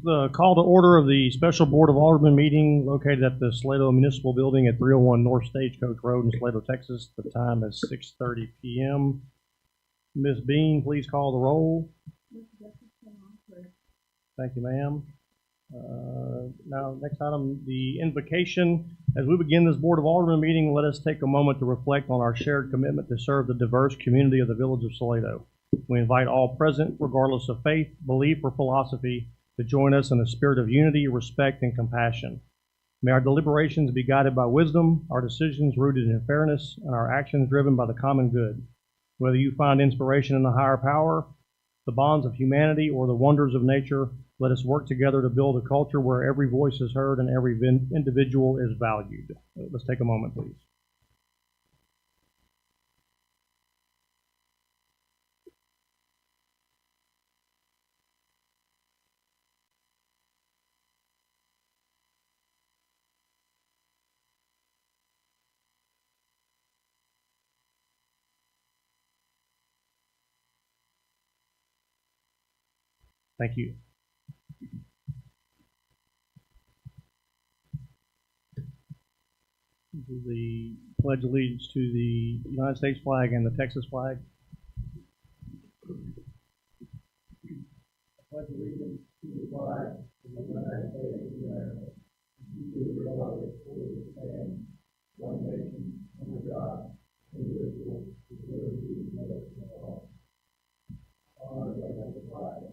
The call to order of the special Board of Aldermen meeting located at the Salado Municipal Building at 301 North Stagecoach Road in Salado, Texas. The time is 6:30 p.m. Ms. Bean, please call the roll. Thank you, ma'am. Now, next item, the invocation. As we begin this Board of Aldermen meeting, let us take a moment to reflect on our shared commitment to serve the diverse community of the Village of Salado. We invite all present, regardless of faith, belief, or philosophy, to join us in a spirit of unity, respect, and compassion. May our deliberations be guided by wisdom, our decisions rooted in fairness, and our actions driven by the common good. Whether you find inspiration in a higher power, the bonds of humanity, or the wonders of nature, let us work together to build a culture where every voice is heard and every individual is valued. Let's take a moment, please. Thank you. This is the pledge of allegiance to the United States flag and the Texas flag. I pledge allegiance to the flag of the United States of America, and to the republic for which it stands, one nation, under God, indivisible, with liberty and justice for all. Honor the flag.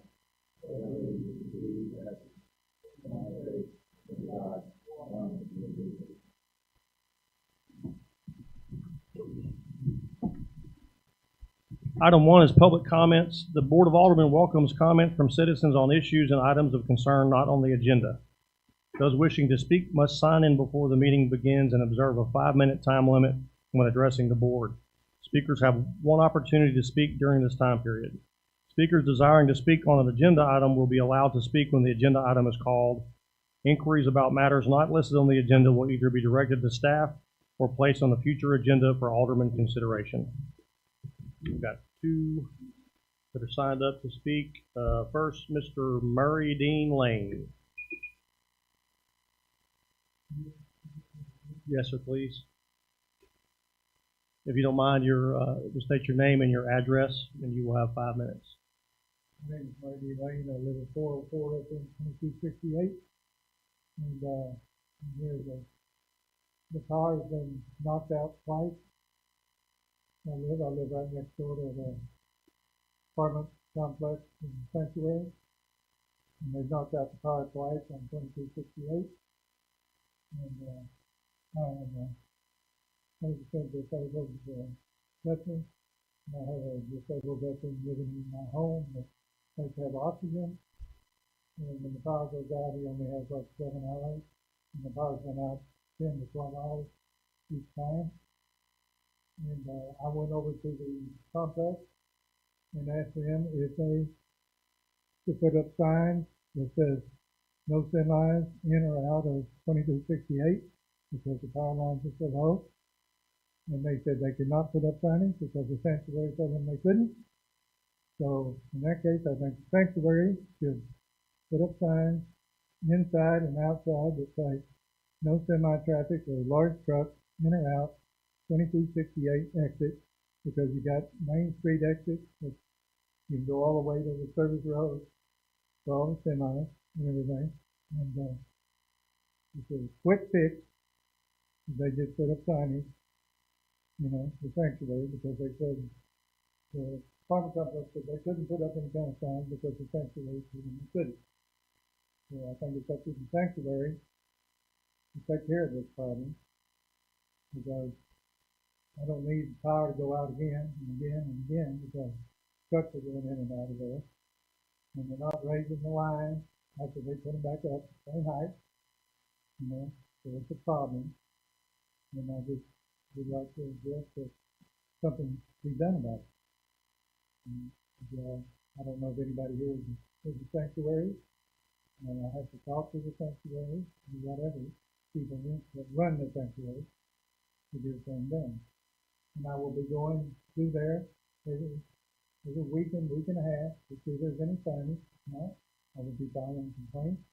Item 1 is public comments. The Board of Aldermen welcomes comment from citizens on issues and items of concern not on the agenda. Those wishing to speak must sign in before the meeting begins and observe a 5-minute time limit when addressing the board. Speakers have one opportunity to speak during this time period. Speakers desiring to speak on an agenda item will be allowed to speak when the agenda item is called. Inquiries about matters not listed on the agenda will either be directed to staff or placed on a future agenda for Alderman consideration. We've got 2 that are signed up to speak. First, Mr. Murray Dean Lane. Yes, sir, please. If you don't mind, just state your name and your address, and you will have 5 minutes. My name is Murray D. Lane. I live at 404 up in 2268. And here's the car has been knocked out twice. I live right next door to the apartment complex in the sanctuary. And they've knocked out the car twice on 2268. And I am 100% disabled veteran. I have a disabled veteran living in my home that has to have oxygen. And when the power goes out, he only has like 7 hours. And the power's been out 10 to 12 hours each time. And I went over to the complex and asked them if they could put up signs that says no semis in or out of 2268 because the power lines are so low. And they said they could not put up signage because the sanctuary told them they couldn't. So in that case, I think the sanctuary should put up signs inside and outside that say no semi-traffic or large trucks in or out 2268 exit, because you got Main Street exit that you can go all the way to the service road for all the semis and everything. And it's a quick fix. They just put up signage, the sanctuary, because they said the apartment complex said they couldn't put up any kind of sign because the sanctuary told them they couldn't. So I think it's up to the sanctuary to take care of this problem, because I don't need the power to go out again and again and again, because trucks are going in and out of there. And they're not raising the line after they put them back up the same height. So it's a problem. And I just would like to address that something be done about it. And, I don't know if anybody here is the sanctuary, and I have to talk to the sanctuary and whatever people that run the sanctuary to get things done. And I will be going through there every there's a week and a half to see if there's any signage. No, I will be filing complaints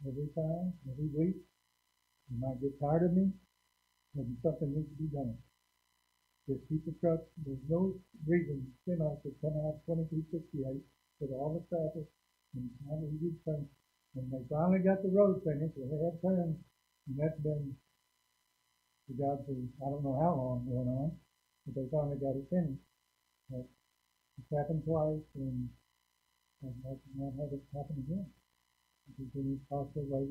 every time, every week. You might get tired of me, maybe something needs to be done. Just keep the trucks, there's no reason semis should come out 2268 with all the traffic and have a huge turn. And they finally got the road finished, so they had turns, and that's been, the job for, I don't know how long going on, but they finally got it finished. But it's happened twice, and I'd like to not have it happen again. Because we need possible way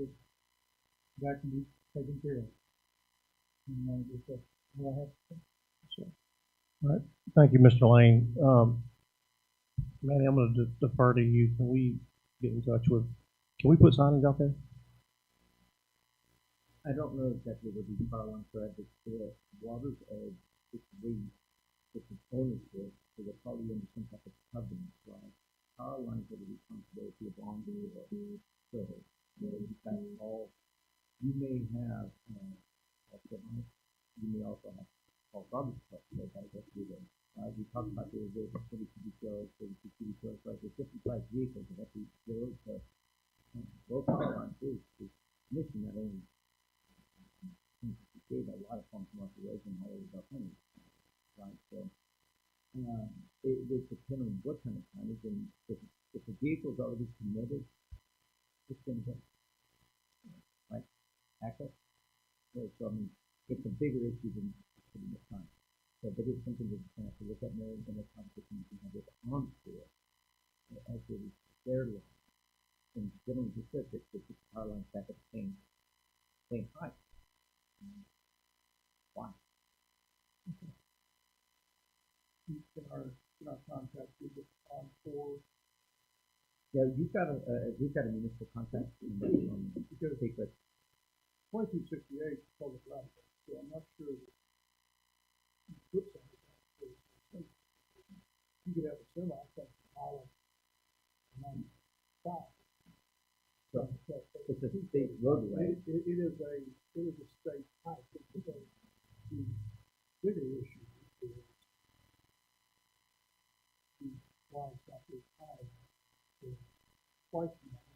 that can be taken care of. And just that's all I have to say. All right. Thank you, Mr. Lane. Manny, I'm going to defer to you. Can we get in touch with, can we put signage out there? I don't know exactly what these power lines are, but the water's edge, it's it's ownership, so they're probably under some type of covenant, right? Power lines are the responsibility of Andre or so, you kind of all, you may have, you may also have all garbage trucks that gotta go through there. We talked about the 30 cubic yards, 32 cubic yards, right? There's 55 vehicles that have to go to those power lines is mission not only save a lot of farm commercial roads and all over the right? So it would depend on what kind of signage, and if the vehicle's already committed, it's going to go, right? Access. So I mean, it's a bigger issue than putting the time. So, but it's something that you have to look at more than the competition you can have it on store as it is their line. And generally, just says that the power lines back at the same height. Why? Can our contact be on for? Yeah, we've got a municipal contact Because take that 2268 is public right, so I'm not sure that you put something out. You could have a semi come from Holland, 95. So it's a state roadway. It is a state highway. The bigger issue is the lines like this high is twice the amount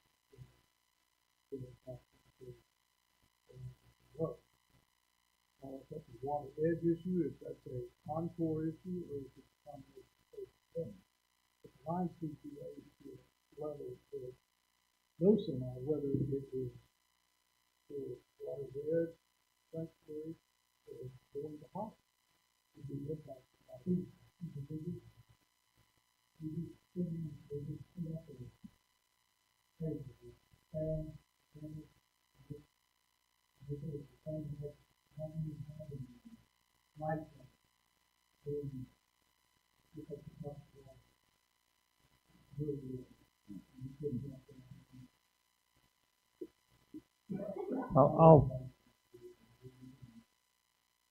of the road. That's a water edge issue, if that's a contour issue, or if it's a combination of both things. If the line CPA is level for those semi, whether it is for water's edge, sanctuary, or going to hospital, would be impacted by it.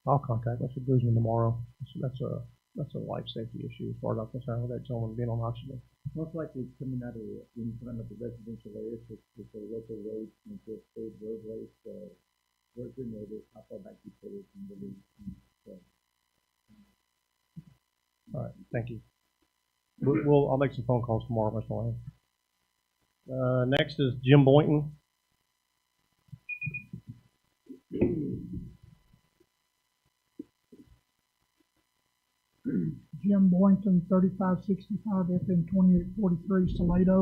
I'll contact Mr. Guzman tomorrow. That's a life safety issue as far as I'm concerned with that gentleman being on oxygen. Most likely it's coming out of in front of the residential areas with the local roads and just state roadways. Where's your neighbors? How far back you put it and really. All right, thank you. I'll make some phone calls tomorrow, Mr. Lane. Next is Jim Boynton. Jim Boynton, 3565 FM 2843 Salado.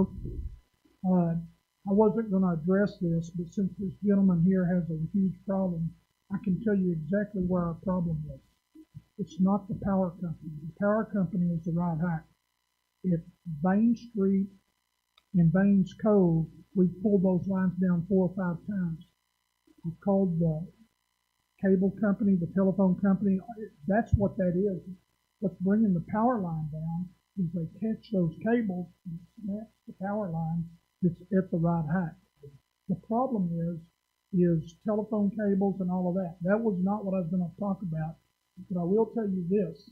I wasn't going to address this, but since this gentleman here has a huge problem, I can tell you exactly where our problem is. It's not the power company. The power company is the right height. At Bain Street in Baines Cove, we pulled those lines down 4 or 5 times. I've called the cable company, the telephone company. That's what that is. What's bringing the power line down is they catch those cables and snap the power line that's at the right height. The problem is telephone cables and all of that. That was not what I was going to talk about, but I will tell you this.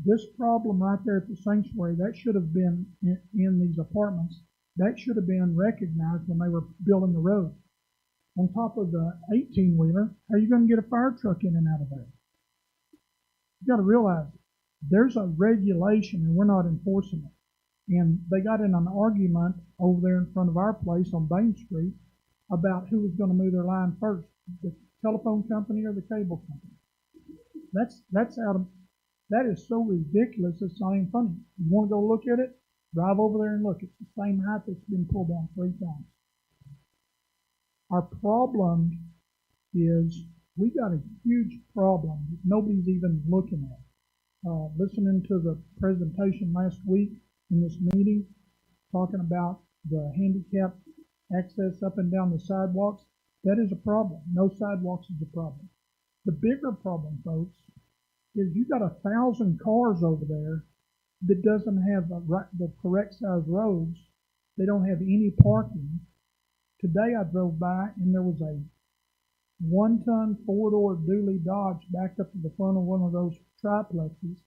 This problem right there at the sanctuary, that should have been in these apartments. That should have been recognized when they were building the road. On top of the 18-wheeler, how are you going to get a fire truck in and out of there? You got to realize There's a regulation and we're not enforcing it. And they got in an argument over there in front of our place on Bain Street about who was going to move their line first, the telephone company or the cable company. That is so ridiculous, it's not even funny. You want to go look at it? Drive over there and look. It's the same height that's been pulled down 3 times. Our problem is we got a huge problem that nobody's even looking at. Listening to the presentation last week in this meeting, talking about the handicap access up and down the sidewalks, that is a problem. No sidewalks is a problem. The bigger problem, folks, is you got 1,000 cars over there that doesn't have the correct size roads. They don't have any parking. Today I drove by and there was a 1-ton 4-door dually Dodge backed up to the front of one of those triplexes.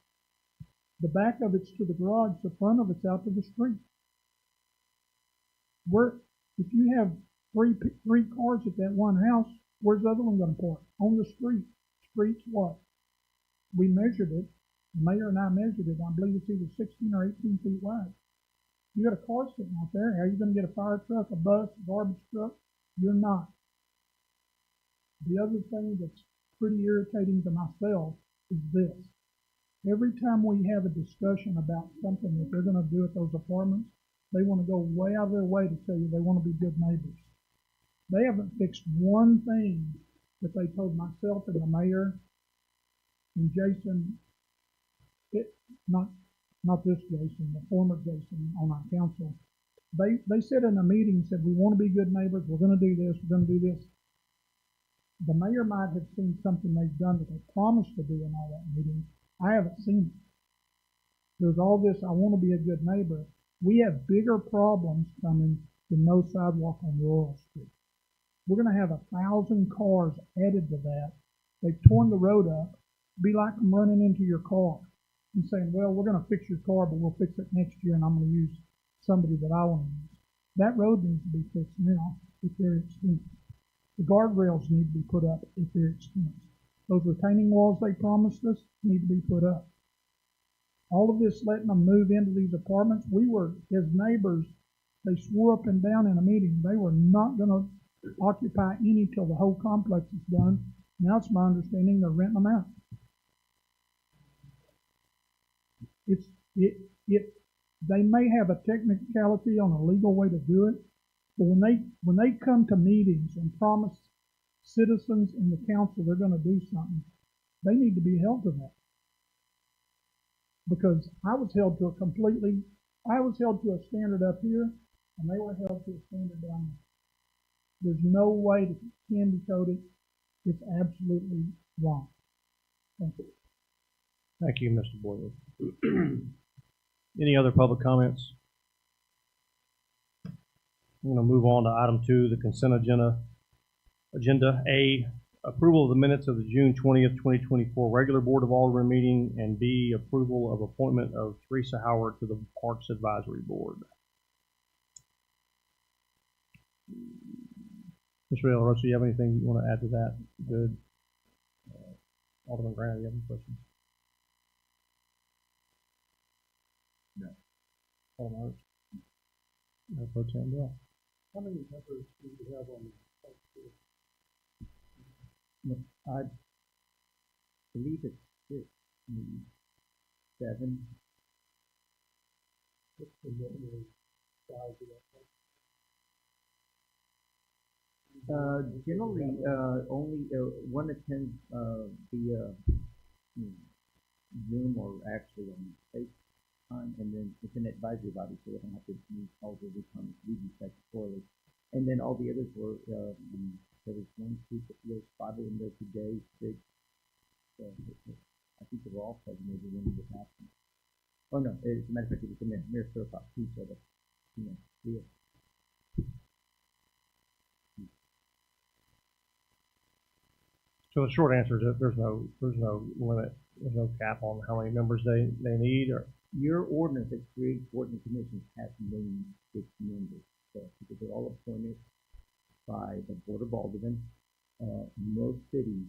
The back of it's to the garage, the front of it's out to the street. If you have three cars at that one house, where's the other one going to park? On the street. Street's what? We measured it. The mayor and I measured it. I believe it's either 16 or 18 feet wide. You got a car sitting out there. How are you going to get a fire truck, a bus, a garbage truck? You're not. The other thing that's pretty irritating to myself is this. Every time we have a discussion about something that they're going to do at those apartments, they want to go way out of their way to tell you they want to be good neighbors. They haven't fixed one thing that they told myself and the mayor and Jason, not this Jason, the former Jason on our council. They said in a meeting, said, we want to be good neighbors, we're going to do this, we're going to do this. The mayor might have seen something they've done that they promised to do in all that meeting. I haven't seen it. There's all this, I want to be a good neighbor. We have bigger problems coming than no sidewalk on Royal Street. We're going to have 1,000 cars added to that. They've torn the road up. It'd be like them running into your car and saying, well, we're going to fix your car, but we'll fix it next year and I'm going to use somebody that I want to use. That road needs to be fixed now at their expense. The guardrails need to be put up at their expense. Those retaining walls they promised us need to be put up. All of this letting them move into these apartments, we were, as neighbors, they swore up and down in a meeting they were not going to occupy any till the whole complex is done. Now it's my understanding they're renting them out. They may have a technicality on a legal way to do it, but when they come to meetings and promise citizens in the council they're going to do something, they need to be held to that. Because I was held to a standard up here, and they were held to a standard down there. There's no way to candy coat it. It's absolutely wrong. Thank you. Thank you, Mr. Boyd. Any other public comments? I'm going to move on to item 2, the consent agenda. Agenda A, approval of the minutes of the June 20th, 2024 regular Board of Aldermen meeting, and B, approval of appointment of Teresa Howard to the Parks Advisory Board. Mr. El Rosso, you have anything you want to add to that? Good. Alderman Grant, you have any questions? No. Alderman Hurst? No. Pro Tem Bill? How many members do you have on the I believe it's 6, maybe 7. What's the normal size of that? Generally, only one attends via Zoom or actually on FaceTime, and then it's an advisory body, so they don't have to use all the time reading statutorily. And then all the others were, there was 1, 2, 3, 5 in there today, 6. So I think they were all present, maybe when it was happening. Oh no, as a matter of fact, it was the mayor certified too, so that, yeah. So the short answer is that there's no limit, there's no cap on how many members they need, or your ordinance that creates boards and commissions has named 6 members. So because they're all appointed by the Board of Aldermen. Most cities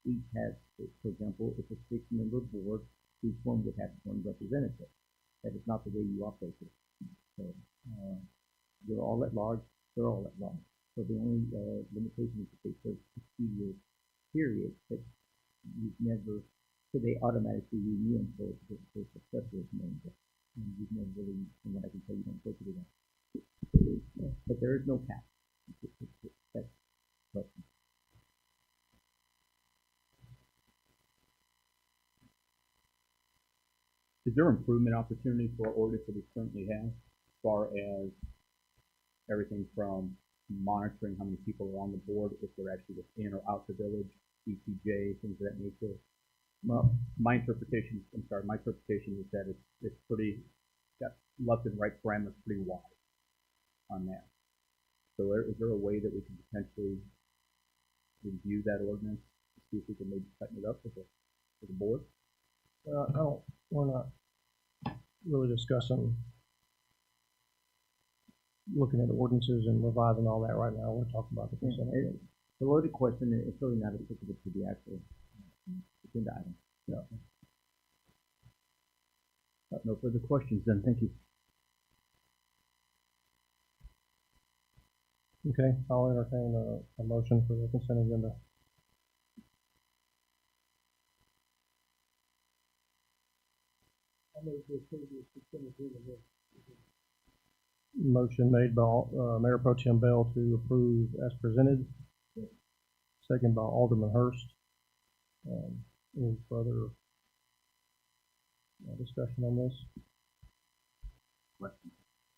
each has, for example, it's a 6-member board. each one would have one representative. That is not the way you operate it. So, they're all at large, they're all at large. So the only, limitation is that they serve 60-year period, but you've never, so they automatically renew until the successor is named. And you've never really, from what I can tell, you don't go through that. But there is no cap. That's question. Is there improvement opportunity for our ordinance that we currently have, as far as everything from monitoring how many people are on the board, if they're actually within or out the village, ETJ, things of that nature? Well, my interpretation is that it's pretty, got left and right parameters pretty wide on that. So is there a way that we can potentially review that ordinance to see if we can maybe tighten it up with the board? We're not really discussing looking at ordinances and revising all that right now. We're talking about the consent agenda. The loaded question is really not applicable to the actual agenda item. No. No further questions then, thank you. Okay, I'll entertain a motion for the consent agenda. I move to approve the consent agenda. Motion made by Mayor Pro Tem Bell to approve as presented. Second by Alderman Hurst. Any further discussion on this?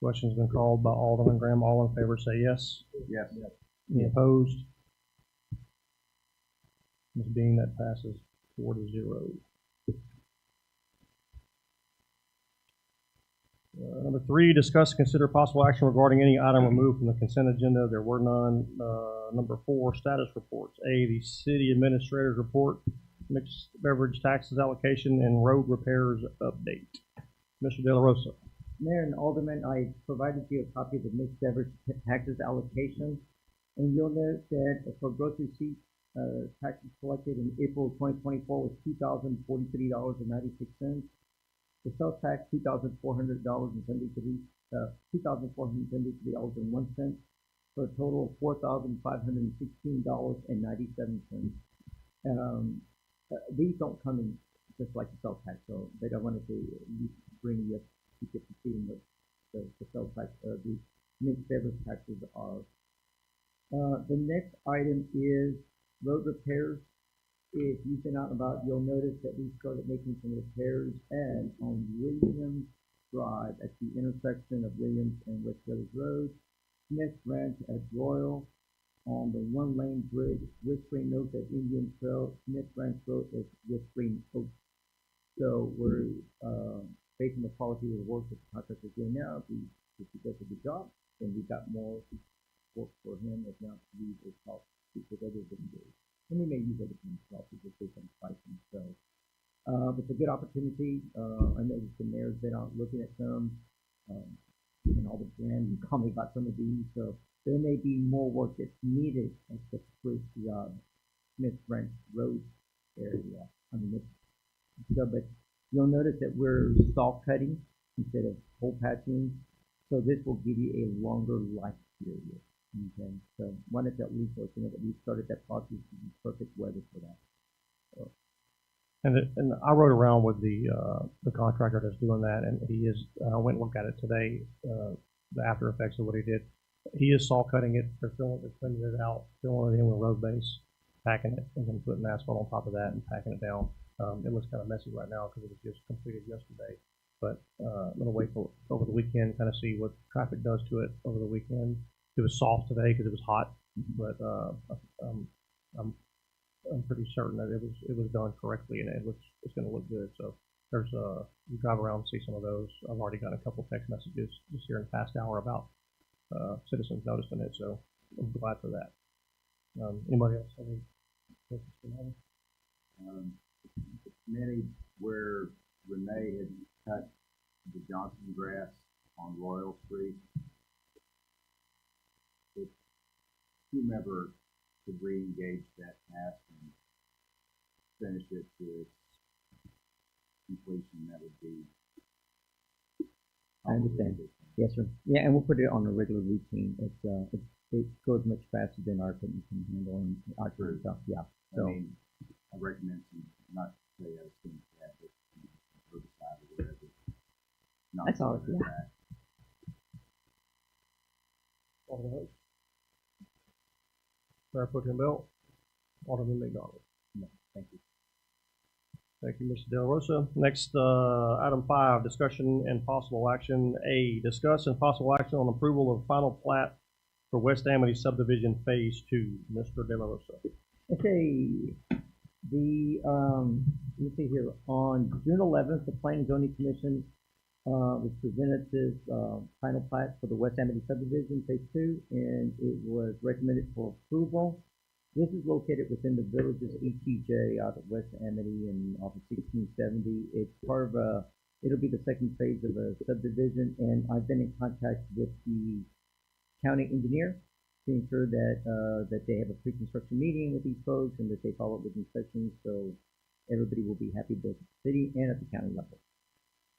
Question's been called by Alderman Graham. All in favor say yes. Yes. Any opposed? Ms. Dean, that passes 4-0. Number 3, discuss and consider possible action regarding any item removed from the consent agenda. There were none. Number 4, status reports. A, the city administrator's report, mixed beverage taxes allocation, and road repairs update. Mr. De La Rosa. Mayor and Alderman, I provided you a copy of the mixed beverage taxes allocation, and you'll note that for gross receipts, taxes collected in April 2024 was $2,043.96. The sales tax, $2,400.73, $2,473.01, for a total of $4,516.97. These don't come in just like the sales tax, so they don't want to bring you up to get the feeling of the sales tax, the mixed beverage taxes are. The next item is road repairs. If you've been out and about, you'll notice that we started making some repairs on Williams Drive at the intersection of Williams and West Village Road, Smith Ranch at Royal, on the one-lane bridge, Whispering Oak at Indian Trail, Smith Ranch Road at Whispering Oak. So we're based on the quality of the work that the contractor is doing now. If he does a good job, then we've got more work for him. If not, we will talk with other vendors. And we may use other things also just based on pricing. So it's a good opportunity. I know the mayor's been out looking at some, and all the brands and call me about some of these. So there may be more work that's needed at the Smith Ranch Road area. But you'll notice that we're soft cutting instead of hole patching. So this will give you a longer life period. Okay, so wanted to at least let you know that we started that process in perfect weather for that. So. And I rode around with the contractor that's doing that, and he is. I went and looked at it today. The after effects of what he did. He is saw cutting it. They're cleaning it out, filling it in with road base, packing it, and then putting asphalt on top of that and packing it down. It looks kind of messy right now because it was just completed yesterday. But I'm gonna wait for over the weekend, kind of see what traffic does to it over the weekend. It was soft today because it was hot, but I'm pretty certain that it was done correctly and it's going to look good. So there's you drive around and see some of those. I've already got a couple text messages just here in the past hour about citizens noticing it, so I'm glad for that. Anybody else have any questions for me? The committee where Renee had cut the Johnson grass on Royal Street, if whomever could re-engage that task and finish it to its completion, that would be. I understand. Yes, sir. Yeah, and we'll put it on a regular routine. It goes much faster than our equipment can handle and our True. stuff. Yeah. I So mean, I recommend some, not to say I was going to that, but herbicide or whatever. Not That's all, something yeah. that- Alderman Host. Mayor Pro Tem Bell. Alderman McDonald. No, thank you. Thank you, Mr. De La Rosa. Next, item 5, discussion and possible action. A, discuss and possible action on approval of final plat for West Amity subdivision phase 2. Mr. De La Rosa. okay, let me see here. On June 11th, the Planning and Zoning Commission was presented this final plat for the West Amity subdivision phase 2, and it was recommended for approval. This is located within the Village's ETJ out of West Amity and off of 1670. It's part of it'll be the second phase of a subdivision, and I've been in contact with the county engineer to ensure that they have a pre-construction meeting with these folks and that they follow up with inspections, so everybody will be happy both at the city and at the county level.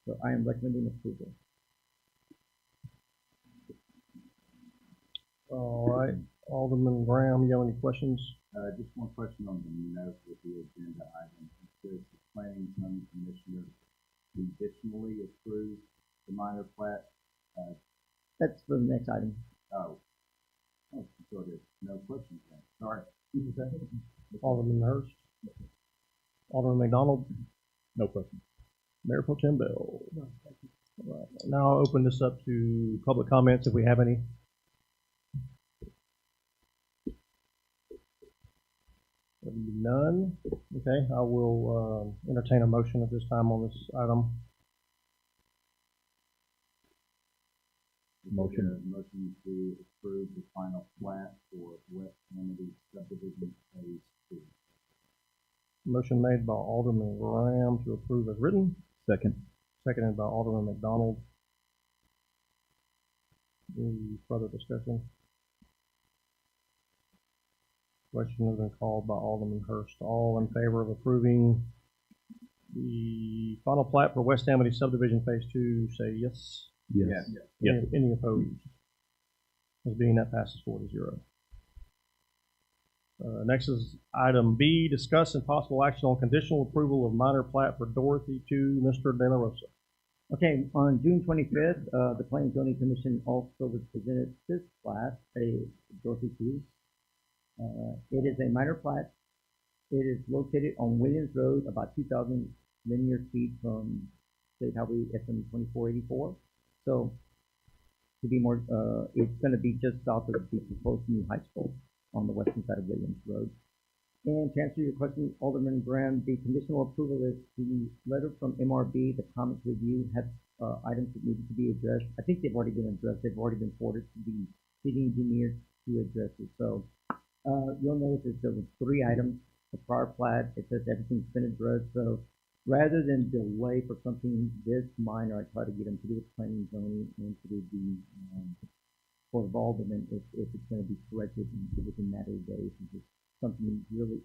So I am recommending approval. All right. Alderman Graham, you have any questions? Just one question on the note with the agenda item. It says the planning and zoning commissioner conditionally approves the minor plat. That's for the next item. Oh, so there's no questions then. Sorry. Alderman Hurst. Alderman McDonald. No question. Mayor Pro Tem Bell. All right. Now I'll open this up to public comments if we have any. None. Okay, I will entertain a motion at this time on this item. Motion to approve the final plat for West Amity subdivision phase 2. Motion made by Alderman Graham to approve as written. Second. Seconded by Alderman McDonald. Any further discussion? Question has been called by Alderman Hurst. All in favor of approving the final plat for West Amity subdivision phase 2, say yes. Yes. Yes. Any opposed? As being that passes 4-0. Next is item B, discuss and possible action on conditional approval of minor plat for Dorothy 2, Mr. De La Rosa. Okay, on June 25th, the Planning and Zoning Commission also was presented this plat, a Dorothy 2. It is a minor plat. It is located on Williams Road, about 2,000 linear feet from State Highway SM 2484. So, to be more, it's going to be just south of the proposed new high school on the western side of Williams Road. And to answer your question, Alderman Graham, the conditional approval is the letter from MRB, the comments review, has items that needed to be addressed. I think they've already been addressed. They've already been forwarded to the city engineer to address it. So you'll notice that there were 3 items. The prior plat, it says everything's been addressed. So rather than delay for something this minor, I try to get them to do with planning and zoning and to do the Board of Aldermen if it's going to be corrected within a matter of days. And just something really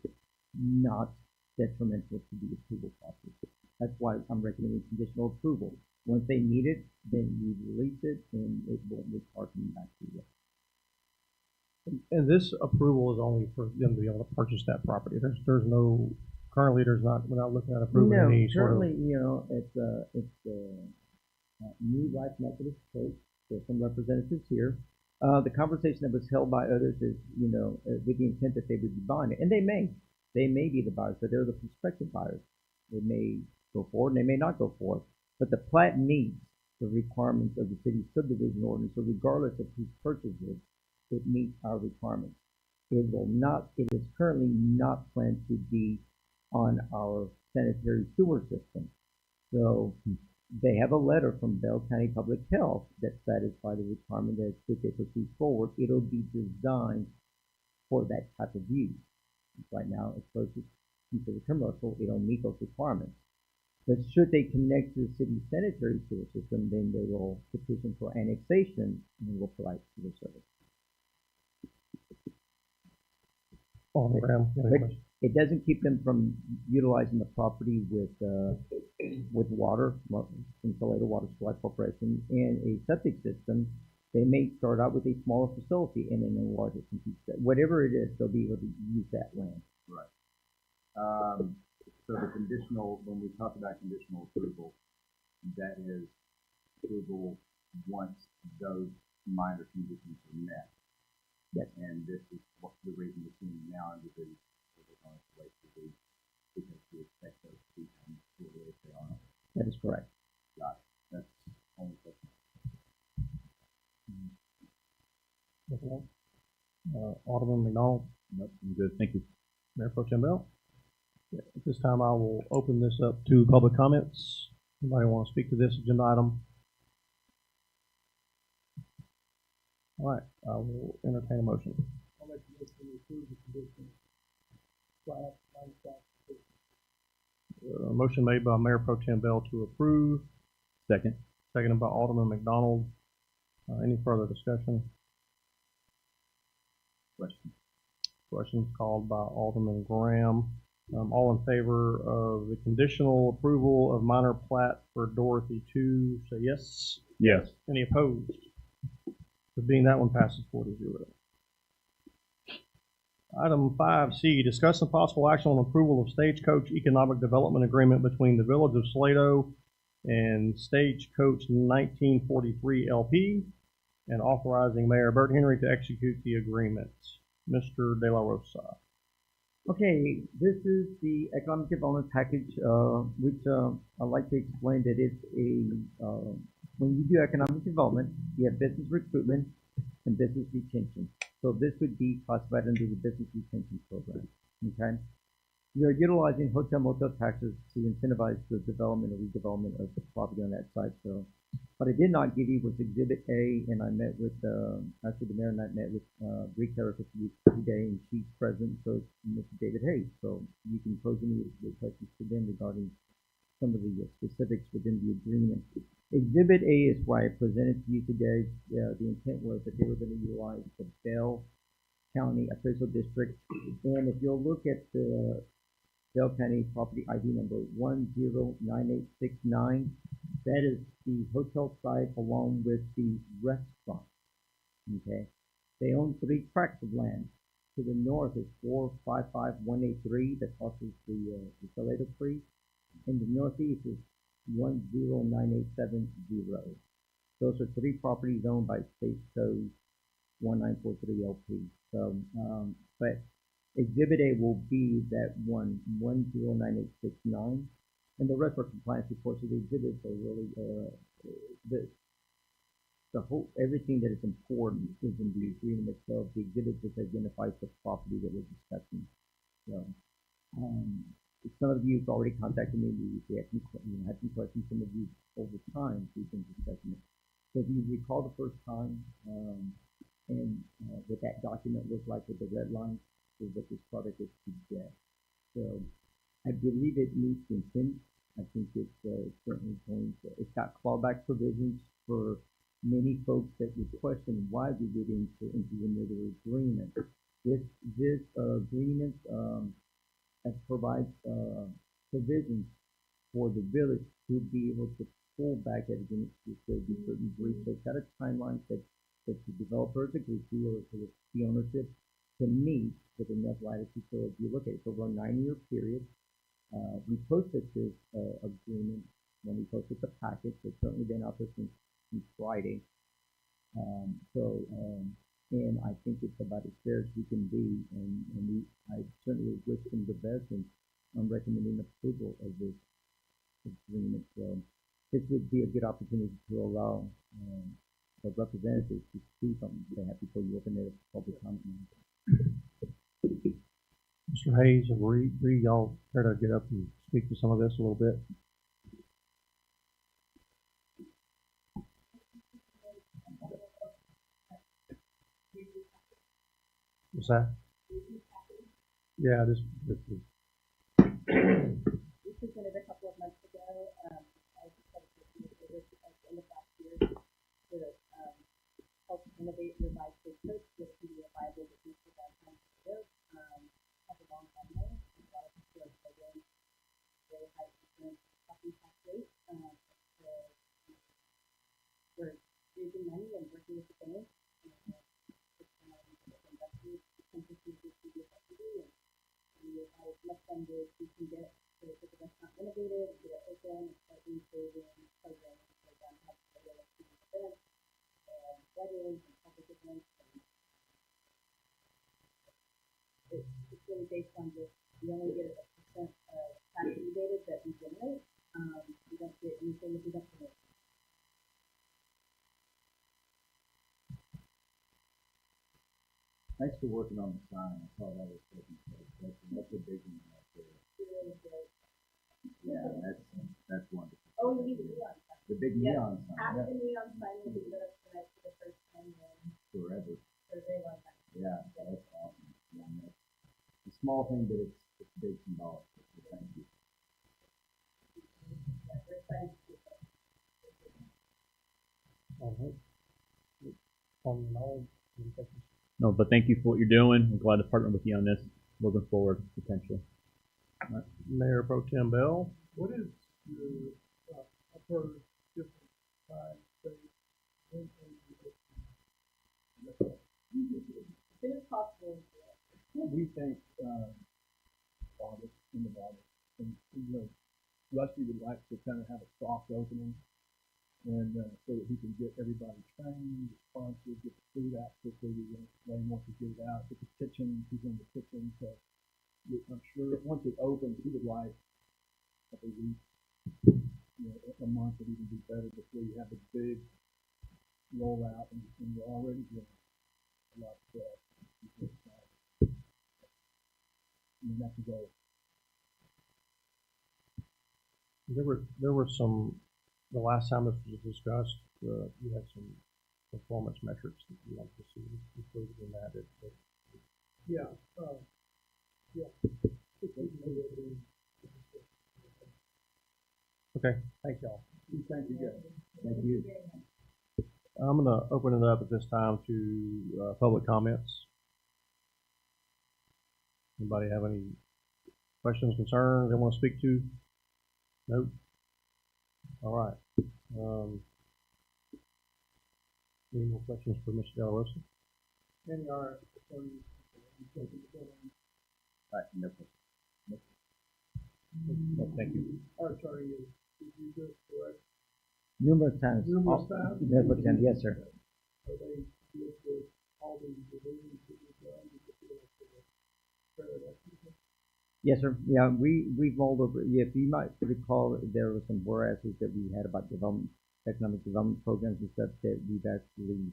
not detrimental to the approval process. That's why I'm recommending conditional approval. Once they need it, then you release it and it won't require coming back to you. And this approval is only for them to be able to purchase that property. There's no, currently we're not looking at approving No, any sort of. currently, it's New Life Methodist Church. There's some representatives here. The conversation that was held by others is, with the intent that they would be buying it, and they may be the buyers, but they're the prospective buyers. They may go forward, and they may not go forward. But the plat meets the requirements of the city's subdivision ordinance. So regardless of who purchases, it meets our requirements. It is currently not planned to be on our sanitary sewer system. So they have a letter from Bell County Public Health that satisfies the requirement that if they proceed forward, it'll be designed for that type of use. Right now, it's supposed to be considered commercial. It don't meet those requirements. But should they connect to the city's sanitary sewer system, then they will petition for annexation and will provide sewer service. Alderman Graham, you have any questions? It doesn't keep them from utilizing the property with water, from Salado Water Supply Corporation, and a septic system. They may start out with a smaller facility and then enlarge it from whatever it is, they'll be able to use that land. Right. So the conditional, when we talk about conditional approval, that is approval once those minor conditions are met. Yes. And this is what the reason we're seeing now under the, we're going to wait for these, because we expect those to be done shortly if they are. That is correct. Got it. That's only question. Alderman McDonald, Nope, I'm good, thank you. Mayor Pro Tem Bell. At this time, I will open this up to public comments. Anybody want to speak to this agenda item? All right, I will entertain a motion. I'll make a motion to approve the condition. Motion made by Mayor Pro Tem Bell to approve, Second. seconded by Alderman McDonald. Any further discussion? Question. Questions called by Alderman Graham. All in favor of the conditional approval of minor plat for Dorothy 2, say yes. Yes. Any opposed? So being that one passes 4-0. Item 5C, discuss some possible action on approval of Stagecoach Economic Development Agreement between the Village of Salado and Stagecoach 1943 LP and authorizing Mayor Bert Henry to execute the agreement. Mr. De La Rosa. Okay, this is the economic development package, which I'd like to explain that it's when you do economic development, you have business recruitment and business retention. So this would be classified under the business retention program, okay? We are utilizing hotel motel taxes to incentivize the development or redevelopment of the property on that site. So what I did not give you was Exhibit A, and I met with, actually the mayor and I met with retailer today, and she's present, so it's Mr. David Hayes. So you can pose any questions to them regarding some of the specifics within the agreement. Exhibit A is why I presented to you today. The intent was that they were going to utilize the Bell County Appraisal District, and if you'll look at the Bell County property ID number 109869. That is the hotel site along with the restaurant. Okay, they own 3 tracts of land. To the north is 455183 that crosses the Salado Creek, and the northeast is 109870. Those are 3 properties owned by Stagecoach 1943 LP. So, but Exhibit A will be that 109869, and the rest are compliance reports. So the exhibits are really the whole everything that is important is in the agreement itself. The exhibit just identifies the property that we're discussing. So, some of you have already contacted me. They had some questions. Some of you over time we've been discussing it. So if you recall the first time, and what that document looked like with the red lines, is what this product is today. So I believe it meets the intent. I think it's certainly going to, it's got clawback provisions for many folks that would question why we would enter into another agreement. This agreement provides provisions for the village to be able to pull back that agreement if there's a certain breach. So it's got a timeline that the developers agree to, or to the ownership, to meet with enough latitude. So if you look at it, over a 9-year period, we posted this agreement when we posted the package. It's certainly been out there since Friday. And I think it's about as fair as we can be. And I certainly wish them the best, and I'm recommending approval of this agreement. So this would be a good opportunity to allow the representatives to see something they have before you open it up to public comment. Mr. Hayes and Reed, y'all care to get up and speak to some of this a little bit? What's that? Yeah, this is. We presented a couple of months ago, as at the end of last year, to help innovate and revise the approach with the viable business for downtown Salado. Have a long runway, is we can get the restaurant renovated, get it open, start improving programming for them, have regular events and weddings and public events. And it's really based on just, we only get a percent of tax rebated that we generate. We don't get anything if we don't promote. Thanks for working on the sign. I saw that was taking place. That's a big one out there. Really good. Yeah, that's wonderful. Oh, you need the neon sign. The big Yeah, neon sign. half Yeah. the neon sign will be lit up tonight for the first time in Forever. for a very long time. Yeah, that's awesome. Yeah, and that's a small thing, but it's big symbolic. So thank you. Yeah, we're excited to do that. All right. Alderman Knoll, any questions? No, but thank you for what you're doing. I'm glad to partner with you on this. Looking forward, potentially. Mayor Pro Tem Bell. What is your, I've heard different times, say, when can you open? As soon as possible. We think, August, end of August, and, you know, Rusty would like to kind of have a soft opening, and, so that he can get everybody trained, sponsored, get the food out quickly, Ray wants to get it out, get the kitchen, he's in the kitchen, so I'm sure once it opens, he would like a couple weeks, you know, a month would even be better before you have the big rollout, and we're already doing a lot of stuff. I mean, that's the goal. There were some, the last time this was discussed, you had some performance metrics that you like to see included in that. Yeah, Okay, thank y'all. Thank you, guys. Thank you. I'm gonna open it up at this time to public comments. Anybody have any questions, concerns they want to speak to? Nope. All right. Any more questions for Mr. Del Rosa? Any are attorneys, No question. No, thank you. our attorney is you just correct? Numerous times. Numerous times? Numerous times, yes, sir. Are they good with all the revisions that we've done? Do you feel like they're fair enough? Yes, sir. Yeah, we've rolled over. Yeah, if you might recall, there were some whereases that we had about economic development programs and stuff that we've actually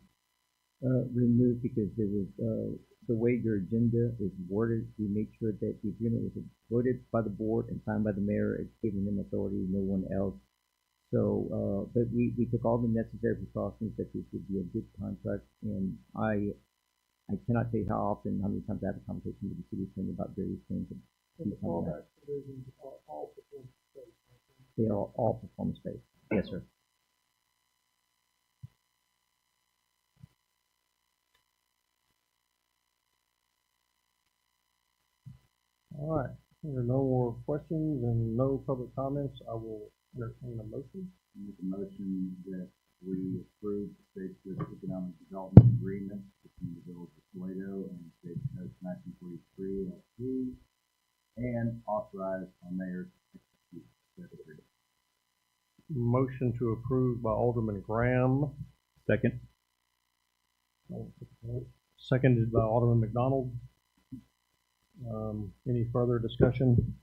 removed because there was the way your agenda is worded. We make sure that the agreement was voted by the board and signed by the mayor. It's giving them authority, no one else. So, but we took all the necessary precautions that this would be a good contract, and I cannot tell you how often, how many times I have a conversation with the city attorney about various things. And the fallback provisions are all performance-based. They are all performance-based. Yes, sir. All right. If there are no more questions and no public comments, I will entertain a motion. Make a motion that we approve the Stagecoach Economic Development Agreement between the Village of Salado and Stagecoach 1943 LP, and authorize our mayor to execute said agreement. Motion to approve by Alderman Graham. Second. Seconded by Alderman McDonald. Any further discussion?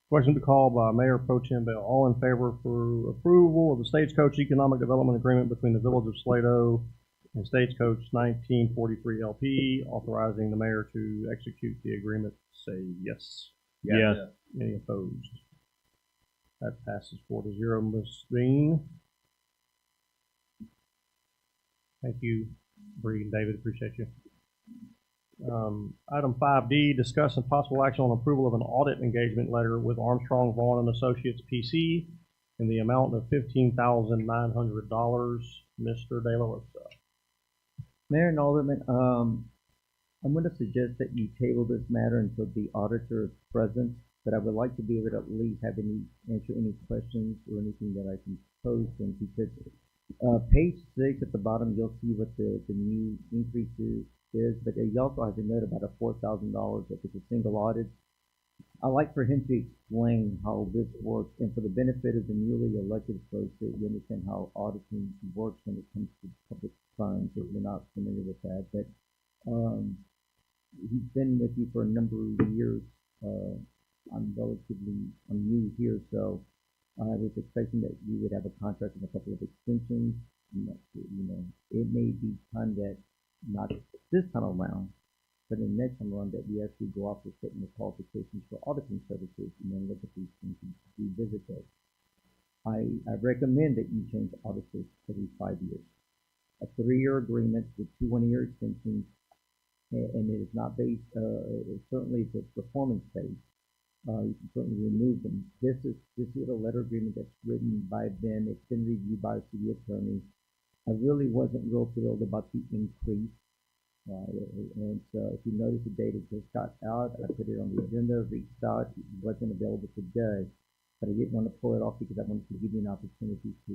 Question to call by Mayor Pro Tem Bell. All in favor for approval of the Stagecoach Economic Development Agreement between the Village of Salado and Stagecoach 1943 LP, authorizing the mayor to execute the agreement, say yes. Yes. Any opposed? That passes 4-0. Ms. Bean. Thank you, Bree and David. Appreciate you. Item 5D, discuss and possible action on approval of an audit engagement letter with Armstrong, Vaughn and Associates PC in the amount of $15,900. Mr. De La Rosa. Mayor and Alderman, I'm going to suggest that you table this matter until the auditor is present, but I would like to be able to at least answer any questions or anything that I can pose, and because Page 6 at the bottom, you'll see what the new increases is, but you also have to note about a $4,000 if it's a single audit. I'd like for him to explain how this works, and for the benefit of the newly elected folks, that you understand how auditing works when it comes to public funds, if you're not familiar with that. But he's been with you for a number of years. I'm new here, so I was expecting that we would have a contract and a couple of extensions. It may be time that, not this time around, but in the next time around, that we actually go off with setting the qualifications for auditing services and then look at these things and revisit those. I recommend that you change auditors every 5 years. A 3-year agreement with 2 1-year extensions, and it is not based, certainly it's performance-based. You can certainly remove them. This is a letter agreement that's written by them. It's been reviewed by a city attorney. I really wasn't real thrilled about the increase. And so if you notice the date, it just got out. I put it on the agenda, reached out. It wasn't available today, but I didn't want to pull it off because I wanted to give you an opportunity to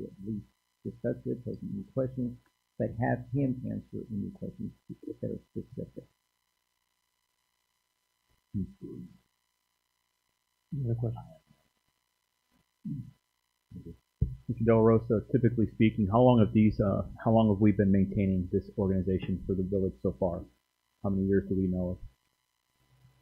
at least discuss it, pose any questions, but have him answer any questions that are specific. Any other questions? Mr. Del Rosa, typically speaking, how long have we been maintaining this organization for the village so far? How many years do we know of?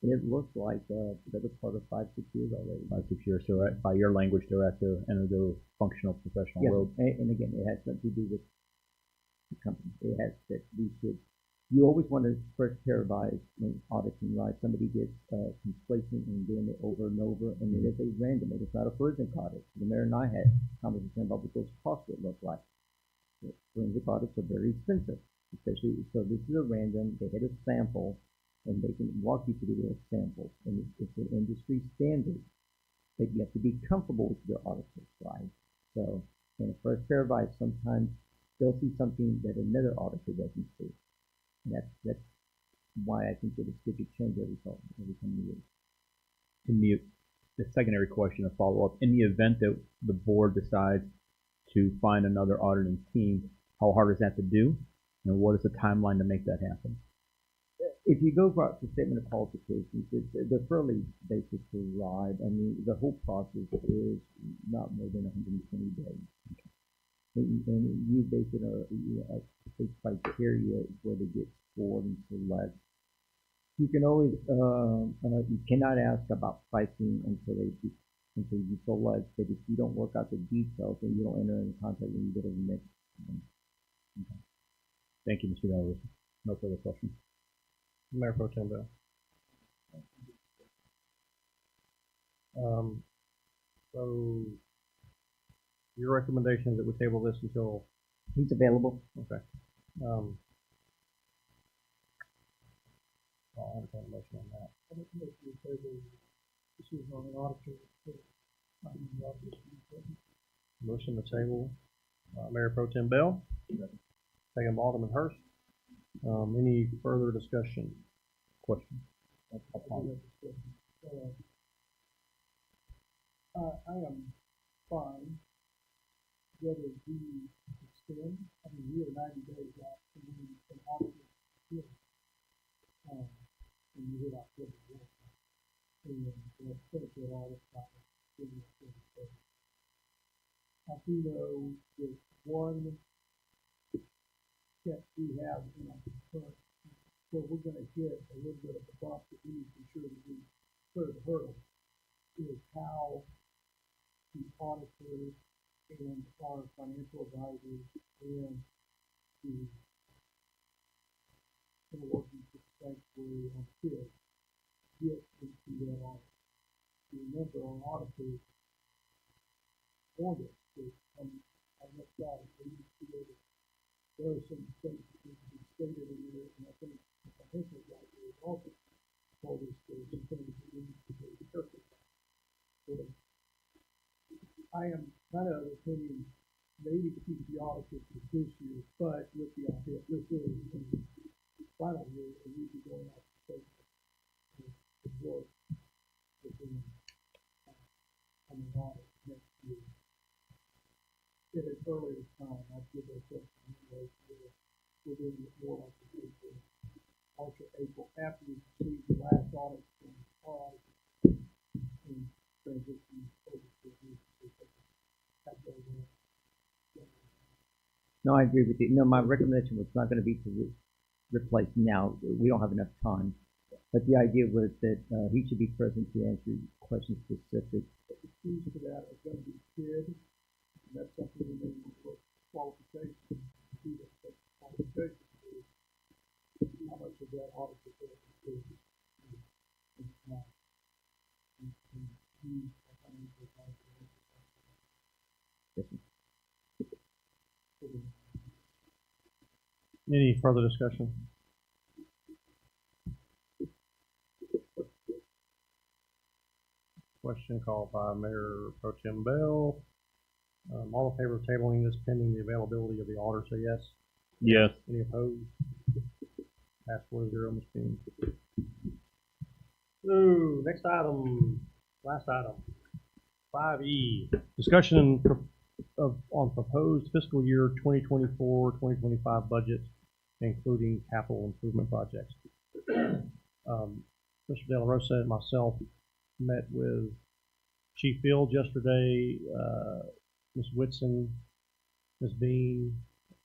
It looks like the better part of 5, 6 years already. 5, 6 years. So right, by your language, they're at their end of their functional professional road. And again, it has nothing to do with the company. It has that we should. You always want to fresh pair of eyes when auditing, right? Somebody gets complacent and doing it over and over, and it is a random. It is not a forensic audit. The mayor and I had a conversation about what those costs would look like. Forensic audits are very expensive, especially so. This is a random. They hit a sample, and they can walk you through those samples, and it's an industry standard. But you have to be comfortable with your auditors, right? So, in a fresh pair of eyes, sometimes they'll see something that another auditor doesn't see. That's why I think that it's good to change every 10 years. The secondary question, a follow-up, in the event that the board decides to find another auditing team, how hard is that to do? And what is the timeline to make that happen? If you go for the statement of qualifications, they're fairly basic to ride. I mean, the whole process is not more than 120 days. And you base it on a criteria where they get scored and select. You can always you cannot ask about pricing until you select. But if you don't work out the details, then you don't enter in contract and you go to the next one. Okay. Thank you, Mr. Delaware. No further questions. Mayor Pro Tem Bell. So your recommendation is that we table this until He's available. okay. I'll entertain a motion on that. This is on an auditor. Motion to table, Mayor Pro Tem Bell. Second by Alderman Hurst. Any further discussion? Question? I am fine whether we extend. I mean, we are 90 days out from when an auditor is and you hit October 1. And let's finish it all this time. I do know that one step we have in our current, where we're going to hit a little bit of the bump that we need to ensure that we clear the hurdle, is how the auditors and our financial advisors and the working with the sanctuary on field get into that audit. Remember, our auditors want us to come on this side. There are some things that need to be stated in there, and I think the financial advisor is also told us there are some things that we need to be careful about. So I am kind of of the opinion maybe to keep the auditors for this year, but with the idea this is the final year, and we'd be going out to state to work within on the audit next year. at its earliest time, I'd give those questions anyway, we're doing it more like we did in March or April, after we received the last audit from our audit and transition over to the new system. No, I agree with you. No, my recommendation was not going to be to replace now. We don't have enough time. But the idea was that he should be present to answer questions specific. But the keys to that are going to be bid, and that's something we may want to look at qualifications, do that qualification, how much of that audit is going to be Any further discussion? Question called by Mayor Pro Tem Bell. All in favor of tabling this pending the availability of the auditor, say yes. Yes. Any opposed? Pass 4-0, Ms. King. So, next item, last item, 5E, discussion on proposed fiscal year 2024-2025 budget, including capital improvement projects. Mr. De La Rosa and myself met with Chief Fields yesterday, Ms. Whitson, Ms. Bean,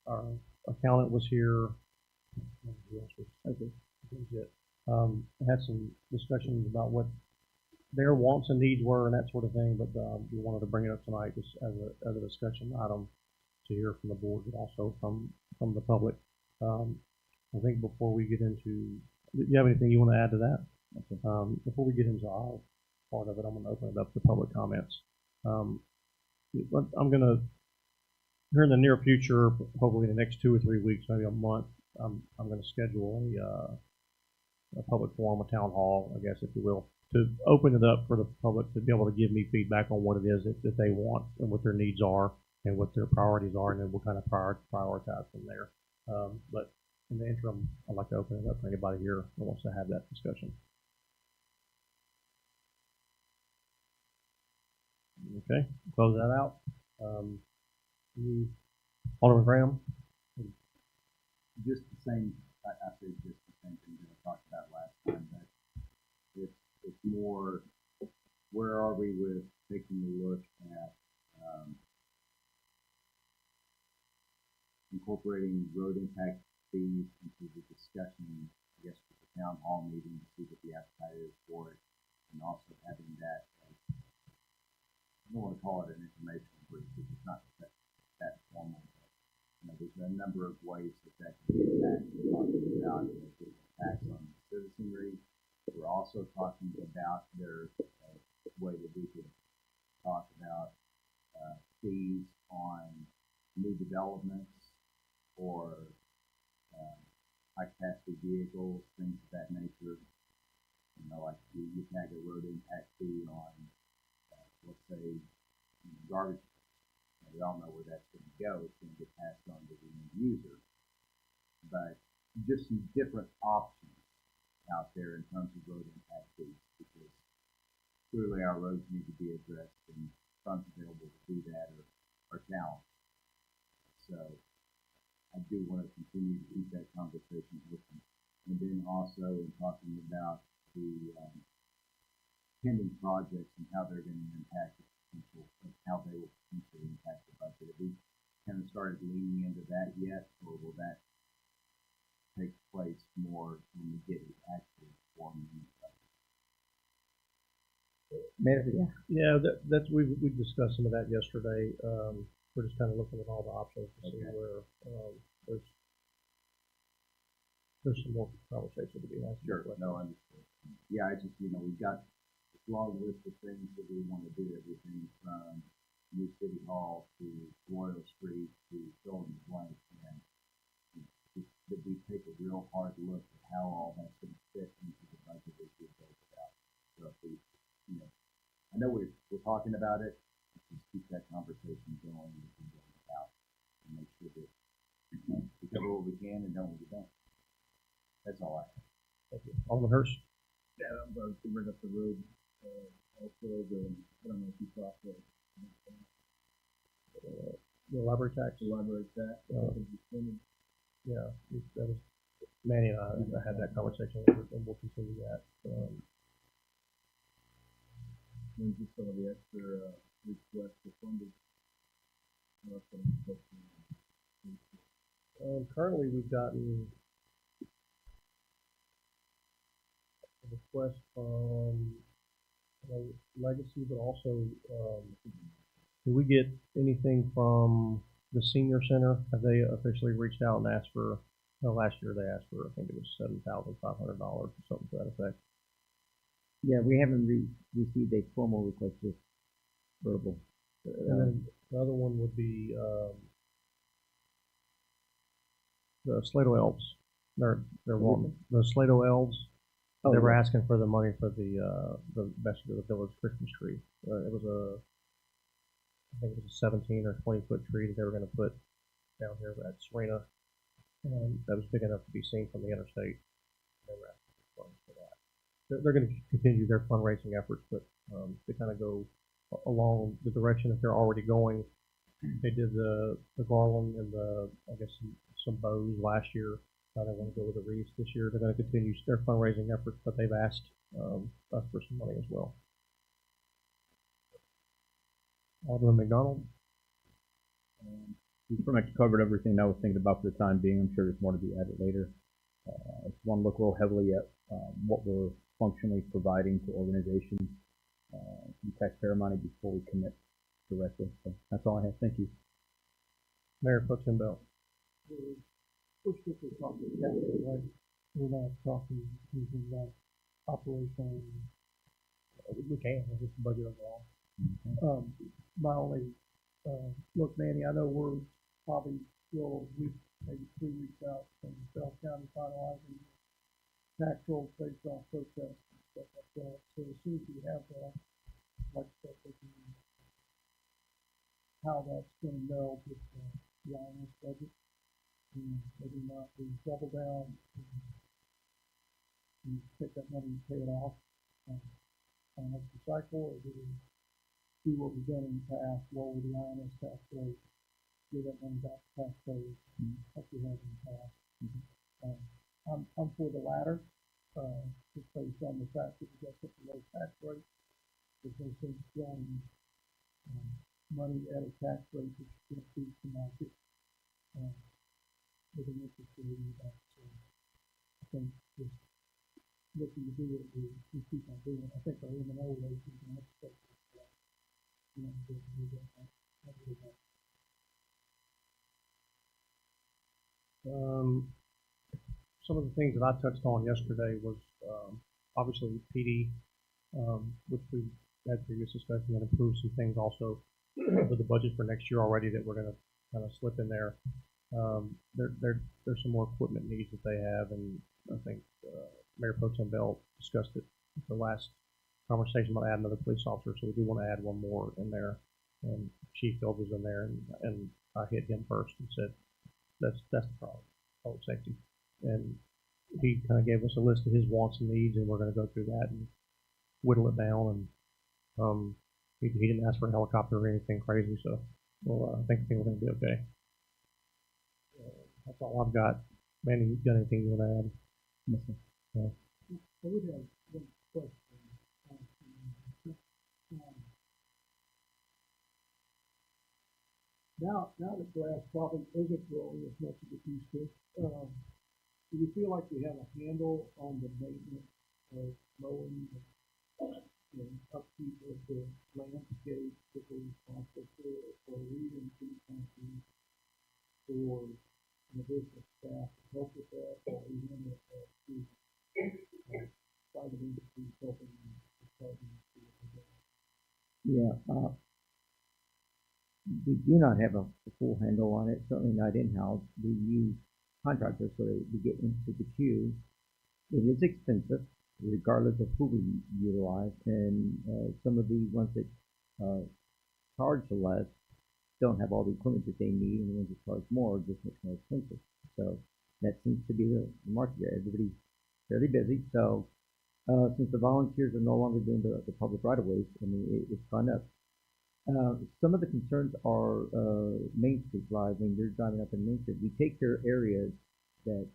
our accountant was here. Had some discussions about what their wants and needs were and that sort of thing, but we wanted to bring it up tonight just as a discussion item to hear from the board, but also from the public. I think before we get into, do you have anything you want to add to that? Okay. Before we get into our part of it, I'm going to open it up to public comments. I'm going to, here in the near future, hopefully in the next 2 or 3 weeks, maybe a month, I'm going to schedule a public forum, a town hall, I guess, if you will, to open it up for the public to be able to give me feedback on what it is that they want and what their needs are and what their priorities are, and then we'll kind of prioritize from there. But in the interim, I'd like to open it up for anybody here that wants to have that discussion. Okay, close that out. Alderman Graham? Just the same, I say just the same thing that I talked about last time, but it's more, where are we with taking a look at incorporating road impact fees into the discussion, I guess, with the town hall meeting to see what the appetite is for it, and also having that as, I don't want to call it an informational brief because it's not that formal. There's a number of ways that can be attacked. We're talking about attacks on citizenry. We're also talking about there's a way that we could talk about fees on new developments or high capacity vehicles, things of that nature. Like you tag a road impact fee on, let's say, garbage. We all know where that's going to go. It's going to get passed on to the end user. But just some different options out there in terms of road impact fees, because clearly our roads need to be addressed, and funds available to do that are challenged. So I do want to continue to keep that conversation with them. And then also in talking about the pending projects and how they're going to impact the potential, how they will potentially impact the budget. Have we kind of started leaning into that yet, or will that take place more when we get it actually forming in the budget? Yeah, that's we discussed some of that yesterday. We're just kind of looking at all the options to see where there's some more conversation to be had. Sure, no, I understand. Yeah, I just, we've got this long list of things that we want to do, everything from New City Hall to Royal Street to fill in the blank, and that we take a real hard look at how all that's going to fit into the budget as we go about. So if we, I know we're talking about it, let's just keep that conversation going and going about and make sure that we cover what we can and don't what we don't. That's all I have. Thank you. Alderman Hurst? Yeah, I'm going to bring up the road. Also, I don't know if you thought that the library tax. library tax, Uh, that is spending. Yeah, that was, Manny and I had that conversation, and we'll continue that. And just some of the extra, requests for funding. That's what I'm supposed to. Currently, we've gotten a request from Legacy, but also, did we get anything from the senior center? Have they officially reached out and asked for, last year they asked for, I think it was $7,500 or something to that effect. Yeah, we haven't received a formal request, just verbal. And then the other one would be, the Salado Elves. They're wanting, the Salado Elves. Oh, They were yeah. asking for the money for the basically the village Christmas tree. It was I think it was a 17 or 20-foot tree that they were going to put down here at Serena, and that was big enough to be seen from the interstate. They were asking for funds for that. They're going to continue their fundraising efforts, but to kind of go along the direction that they're already going. They did the garland and I guess some bows last year. They want to go with the wreaths this year. They're going to continue their fundraising efforts, but they've asked us for some money as well. Alderman McDonald. We pretty much covered everything I was thinking about for the time being. I'm sure there's more to be added later. I just want to look real heavily at what we're functionally providing to organizations and taxpayer money before we commit directly. So that's all I have. Thank you. Mayor Pro Tem Bell. We're strictly talking capital, right? We're not talking anything about operational. We can, it's just budget overall. My only, look, Manny, I know we're probably still a week, maybe 3 weeks out from Bell County finalizing tax rolls based on protests and stuff like that. So as soon as we have that, like I said, how that's going to meld with the INS budget. And maybe not we double down and take that money and pay it off on next cycle, or do we do what we've done in the past, lower the INS tax rate, give that money back to taxpayers like we have in the past. I'm for the latter, just based on the fact that we got such a low tax rate. There's no sense throwing money at a tax rate that's going to beat the market. With an interest rate in that. So I think just looking to do what we keep on doing. I think our M&O rate is an expect that. Some of the things that I touched on yesterday was obviously PD, which we had previous discussion that improved some things also for the budget for next year already that we're going to kind of slip in there. There's some more equipment needs that they have, and I think Mayor Pro Tem Bell discussed it at the last conversation about adding another police officer, so we do want to add one more in there. And Chief Field was in there, and I hit him first and said, that's the problem, public safety. And he kind of gave us a list of his wants and needs, and we're going to go through that and whittle it down. And he didn't ask for a helicopter or anything crazy, so I think we're going to be okay. That's all I've got. Manny, you got anything you want to add? I would have one question. Now that grass probably isn't growing as much as it used to, do you feel like we have a handle on the maintenance of mowing and upkeep of the landscape that we're responsible for, or reading something for an additional staff to help with that, or even if private industry helping the private industry with that? Yeah, we do not have a full handle on it, certainly not in-house. We use contractors so that we get into the queue. It is expensive, regardless of who we utilize, and some of the ones that charge less don't have all the equipment that they need, and the ones that charge more are just much more expensive. So that seems to be the market there. Everybody's fairly busy. So since the volunteers are no longer doing the public right-of-ways, I mean, it's gone up Some of the concerns are Main Street Drive. When you're driving up in Main Street, we take care of areas that,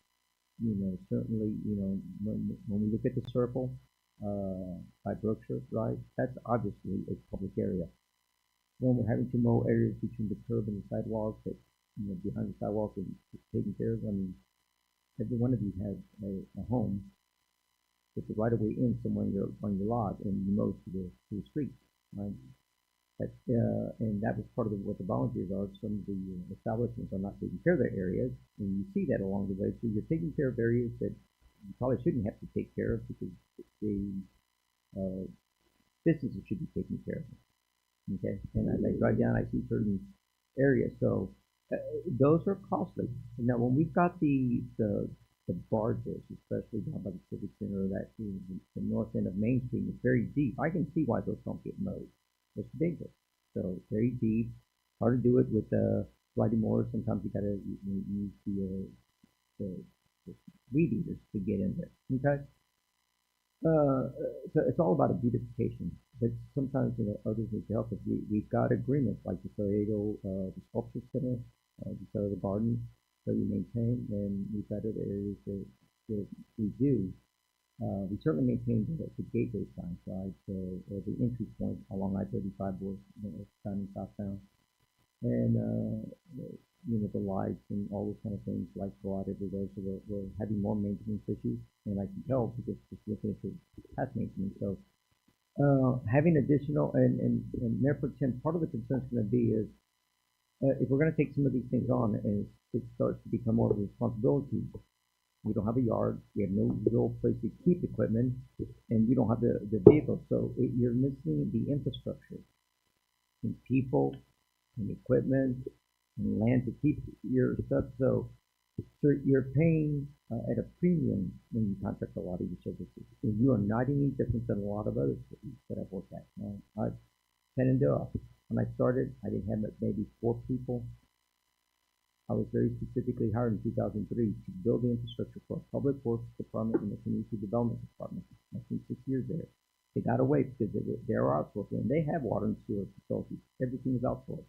certainly, when we look at the circle by Brookshire, right, that's obviously a public area. When we're having to mow areas between the curb and the sidewalks that, behind the sidewalk and taking care of, I mean, every one of you has a home with the right of way in somewhere on your lot, and you mow to the street, right? That, and that was part of what the volunteers are. Some of the establishments are not taking care of their areas, and you see that along the way. So you're taking care of areas that you probably shouldn't have to take care of because the businesses should be taking care of them. Okay, and as I drive down, I see certain areas. So those are costly. Now, when we've got the barges, especially down by the Civic Center, or that the north end of Main Street, is very deep. I can see why those don't get mowed. It's dangerous. So very deep, hard to do it with riding more. Sometimes you gotta use the weed eaters to get in there. Okay. So it's all about a beautification, but sometimes others need to help us. We've got agreements like the Salado, the Sculpture Center, the Salado Garden that we maintain, and we've got other areas that we do. We certainly maintain the gateway sign side, so the entry point along I-35 board, down and southbound, and the lights and all those kind of things, like go out everywhere. So we're having more maintenance issues, and I can tell because just looking at the past maintenance. So having additional and therefore, Tim, part of the concern is going to be is if we're going to take some of these things on and it starts to become more of a responsibility. We don't have a yard. We have no real place to keep equipment, and you don't have the vehicles. So you're missing the infrastructure, and people, and equipment, and land to keep your stuff. So you're paying at a premium when you contract a lot of your services. And you are not any different than a lot of other cities that I've worked at. Shenandoah, when I started, I didn't have maybe 4 people. I was very specifically hired in 2003 to build the infrastructure for a public works department and a community development department. I spent 6 years there. They got away because they were outsourcing, and they have water and sewer facilities. Everything is outsourced.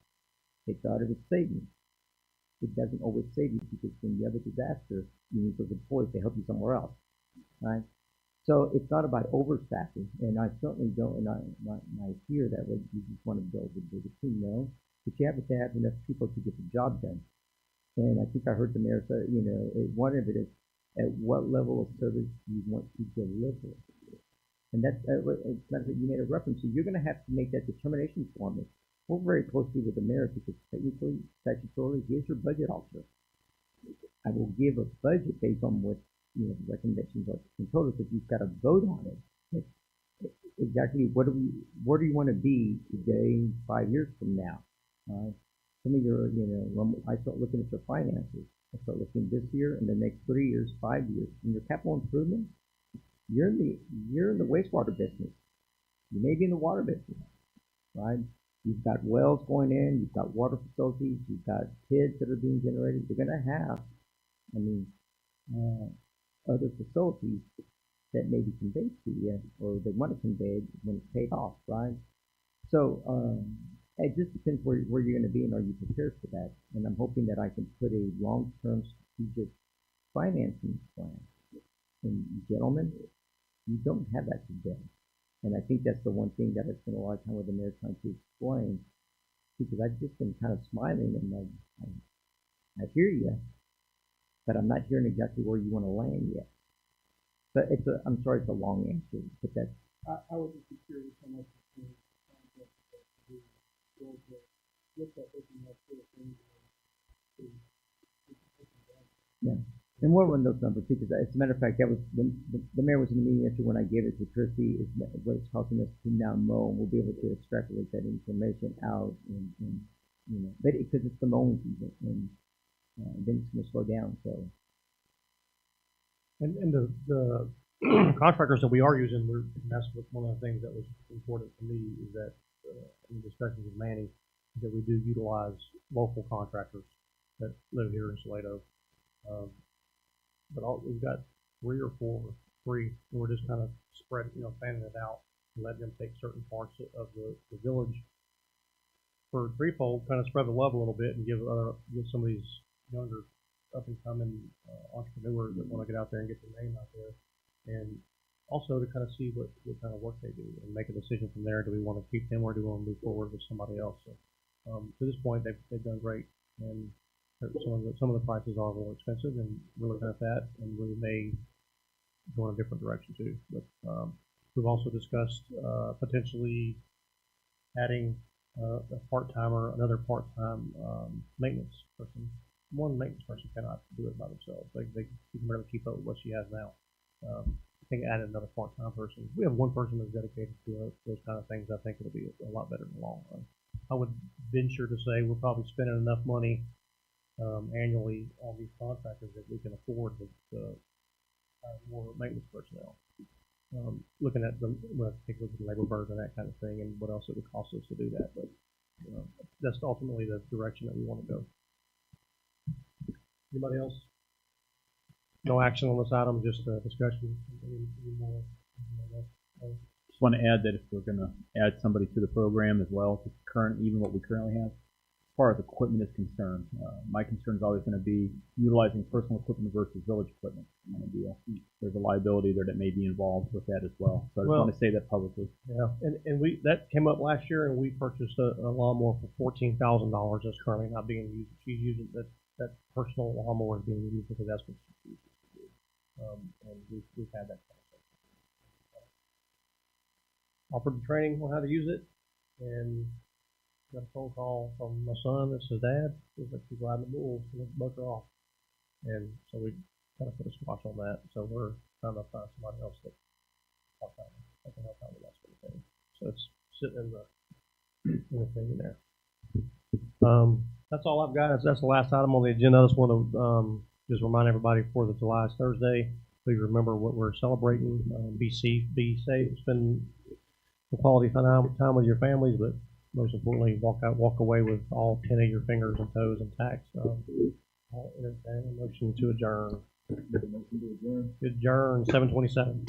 They thought it would save me. It doesn't always save you because when you have a disaster, you need those employees to help you somewhere else, right? So it's not about overstaffing, and I certainly don't. And I hear that way. You just want to build a bigger team, no, but you have to have enough people to get the job done. And I think I heard the mayor say, one of it is, at what level of service do you want to deliver? And that's, you made a reference to. You're going to have to make that determination for me. Work very closely with the mayor because technically, statutorily, he is your budget officer. I will give a budget based on what, the recommendations are in total, because you've got to vote on it. It's exactly where do you want to be today, 5 years from now? Some of your, when I start looking at your finances, I start looking this year and the next 3 years, 5 years, and your capital improvement, you're in the wastewater business. You may be in the water business, right? You've got wells going in, you've got water facilities, you've got kids that are being generated. You're going to have, other facilities that may be conveyed to you, or they want to convey when it's paid off, right? So, it just depends where you're going to be and are you prepared for that. And I'm hoping that I can put a long-term strategic financing plan. And gentlemen, you don't have that today. And I think that's the one thing that I spent a lot of time with the mayor trying to explain, because I've just been kind of smiling and I hear you, but I'm not hearing exactly where you want to land yet. But I'm sorry, it's a long answer, but that's. I would just be curious how much Yeah, and we'll run those numbers too, because as a matter of fact, that was when the mayor was in the meeting yesterday when I gave it to Chrissy, is what it's costing us to now mow, and we'll be able to extrapolate that information out, and but because it's the mowing season, and then it's going to slow down. So, and the contractors that we are using, and that's one of the things that was important to me is that in discussions with Manny, is that we do utilize local contractors that live here in Salado. But we've got 3 or 4, and we're just kind of spreading, fanning it out and letting them take certain parts of the village for threefold, kind of spread the love a little bit and give some of these younger up and coming entrepreneurs that want to get out there and get their name out there, and also to kind of see what kind of work they do and make a decision from there. Do we want to keep them or do we want to move forward with somebody else? So, to this point, they've done great, and some of the prices are a little expensive, and we're looking at that, and we may go in a different direction too. But we've also discussed potentially adding another part-time maintenance person. One maintenance person cannot do it by themselves. They can barely keep up with what she has now. I think add another part-time person. If we have one person that's dedicated to those kind of things, I think it'll be a lot better in the long run. I would venture to say we're probably spending enough money annually on these contractors that we can afford to hire more maintenance personnel. Looking at take a look at the labor burden and that kind of thing, and what else it would cost us to do that. But that's ultimately the direction that we want to go. Anybody else? No action on this item, just a discussion. Any more? Just want to add that if we're going to add somebody to the program as well, to even what we currently have, as far as equipment is concerned, my concern is always going to be utilizing personal equipment versus village equipment kind of deal. There's a liability there that may be involved with that as well. So I just want to say that publicly. Yeah, and that came up last year, and we purchased a lawnmower for $14,000 that's currently not being used. She's using that personal lawnmower is being used because that's what she uses to do. And we've had that conversation. Offered the training on how to use it, and got a phone call from my son that says, "Dad, feels like he's riding the bulls, and let's buck her off." And so we kind of put a squash on that. So we're trying to find somebody else that can help out with that sort of thing. So it's sitting in the thing in there. That's all I've got. That's the last item on the agenda. I just want to just remind everybody before the July is Thursday. Please remember what we're celebrating. Be safe, spend quality time with your families, but most importantly, walk away with all 10 of your fingers and toes intact. I'll entertain a motion to adjourn. Motion to adjourn. Adjourn 7:27.